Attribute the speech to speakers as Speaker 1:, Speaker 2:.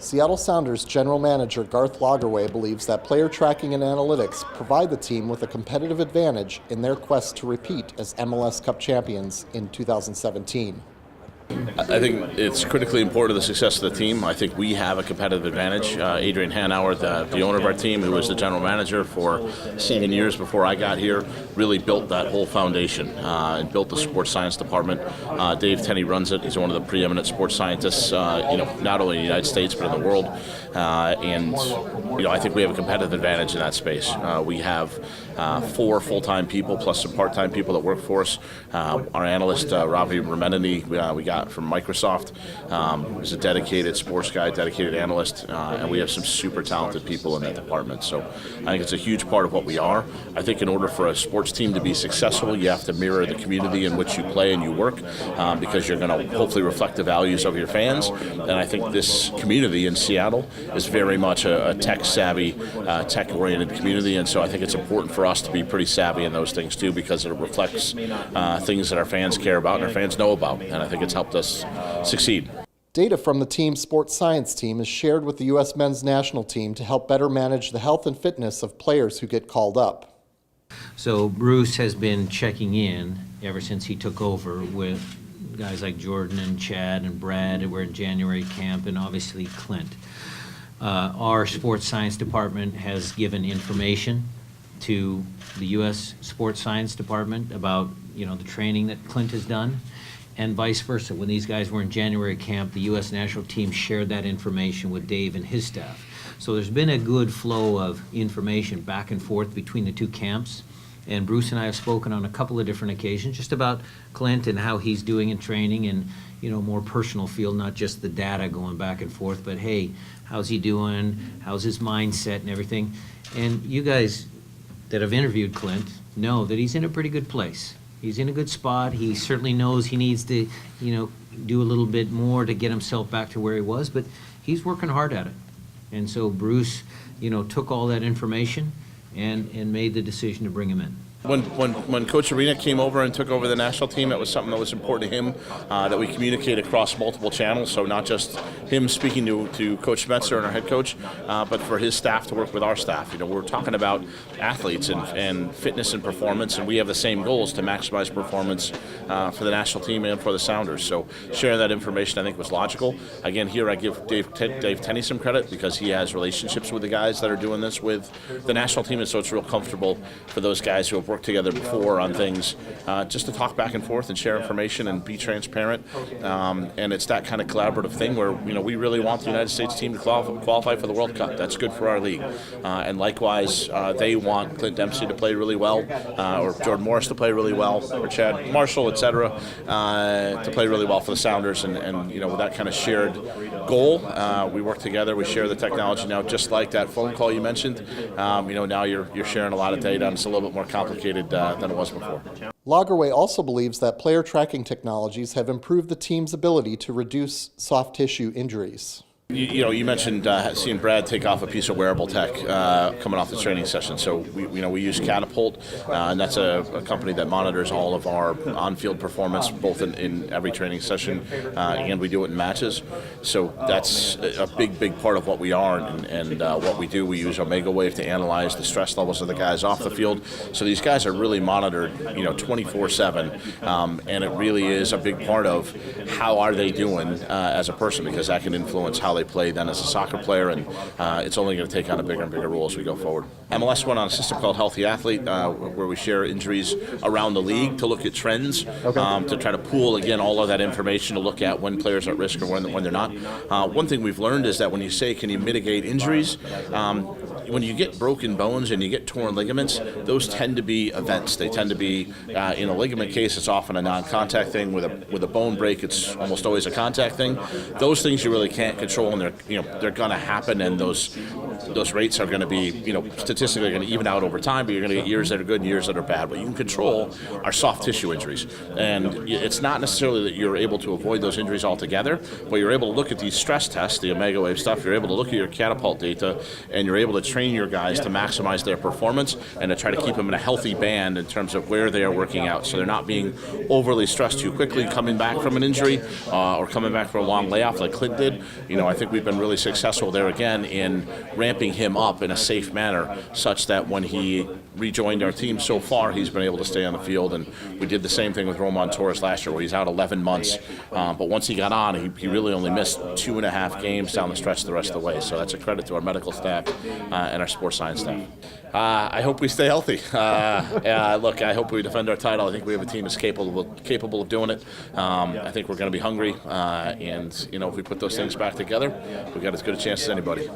Speaker 1: Seattle Sounders General Manager Garth Lagerwey believes that player tracking and analytics provide the team with a competitive advantage in their quest to repeat as MLS Cup champions in 2017.
Speaker 2: I think it's critically important to the success of the team. I think we have a competitive advantage. Adrian Hanauer, the owner of our team, who was the general manager for 7 years before I got here, really built that whole foundation and built the sports science department. Dave Tenney runs it. He's one of the preeminent sports scientists, not only in the United States but in the world. I think we have a competitive advantage in that space. We have 4 full-time people plus some part-time people that work for us. Our analyst, Ravi Ramenani, we got from Microsoft, is a dedicated sports guy, dedicated analyst, and we have some super talented people in that department. So I think it's a huge part of what we are. I think in order for a sports team to be successful, you have to mirror the community in which you play and you work, because you're going to hopefully reflect the values of your fans. And I think this community in Seattle is very much a tech-savvy, tech-oriented community, and so I think it's important for us to be pretty savvy in those things too, because it reflects things that our fans care about and our fans know about, and I think it's helped us succeed.
Speaker 1: Data from the team's sports science team is shared with the U.S. men's national team to help better manage the health and fitness of players who get called up.
Speaker 3: So Bruce has been checking in ever since he took over with guys like Jordan and Chad and Brad who were in January camp, and obviously Clint. Our sports science department has given information to the U.S. sports science department about the training that Clint has done, and vice versa. When these guys were in January camp, the U.S. national team shared that information with Dave and his staff. So there's been a good flow of information back and forth between the two camps. And Bruce and I have spoken on a couple of different occasions just about Clint and how he's doing in training, and more personal feel, not just the data going back and forth, but hey, how's he doing? How's his mindset and everything? And you guys that have interviewed Clint know that he's in a pretty good place. He's in a good spot. He certainly knows he needs to, do a little bit more to get himself back to where he was, but he's working hard at it. And so Bruce, took all that information and made the decision to bring him in.
Speaker 2: When Coach Arena came over and took over the national team, it was something that was important to him, that we communicate across multiple channels, so not just him speaking to Coach Spencer and our head coach, but for his staff to work with our staff. We're talking about athletes and fitness and performance, and we have the same goals to maximize performance for the national team and for the Sounders. So sharing that information, I think, was logical. Again, here I give Dave Tenney some credit because he has relationships with the guys that are doing this with the national team, and so it's real comfortable for those guys who have worked together before on things, just to talk back and forth and share information and be transparent. And it's that kind of collaborative thing where we really want the United States team to qualify for the World Cup. That's good for our league. And likewise, they want Clint Dempsey to play really well, or Jordan Morris to play really well, or Chad Marshall, etc., to play really well for the Sounders. And with that kind of shared goal, we work together. We share the technology now, just like that phone call you mentioned. Now you're sharing a lot of data, and it's a little bit more complicated than it was before.
Speaker 1: Lagerwey also believes that player tracking technologies have improved the team's ability to reduce soft tissue injuries.
Speaker 2: You mentioned seeing Brad take off a piece of wearable tech coming off the training session. So we use Catapult, and that's a company that monitors all of our on-field performance, both in every training session, and we do it in matches. So that's a big part of what we are and what we do. We use Omega Wave to analyze the stress levels of the guys off the field. So these guys are really monitored, 24/7, and it really is a big part of how are they doing as a person, because that can influence how they play then as a soccer player, and it's only going to take on a bigger and bigger role as we go forward. MLS went on a system called Healthy Athlete, where we share injuries around the league to look at trends, to try to pool, again, all of that information to look at when players are at risk or when they're not. One thing we've learned is that when you say, can you mitigate injuries, when you get broken bones and you get torn ligaments, those tend to be events. They tend to be, in a ligament case, it's often a non-contact thing. With a bone break, it's almost always a contact thing. Those things you really can't control, and they're going to happen, and those rates are going to be, statistically going to even out over time, but you're going to get years that are good and years that are bad. What you can control are soft tissue injuries, and it's not necessarily that you're able to avoid those injuries altogether, but you're able to look at these stress tests, the Omega Wave stuff, you're able to look at your Catapult data, and you're able to train your guys to maximize their performance and to try to keep them in a healthy band in terms of where they are working out, so they're not being overly stressed too quickly coming back from an injury, or coming back from a long layoff like Clint did. I think we've been really successful there again in ramping him up in a safe manner, such that when he rejoined our team so far, he's been able to stay on the field. And we did the same thing with Roman Torres last year, where he's out 11 months. But once he got on, he really only missed 2.5 games down the stretch the rest of the way. So that's a credit to our medical staff and our sports science staff. I hope we stay healthy. Look, I hope we defend our title. I think we have a team that's capable of doing it. I think we're going to be hungry, and if we put those things back together, we've got as good a chance as anybody.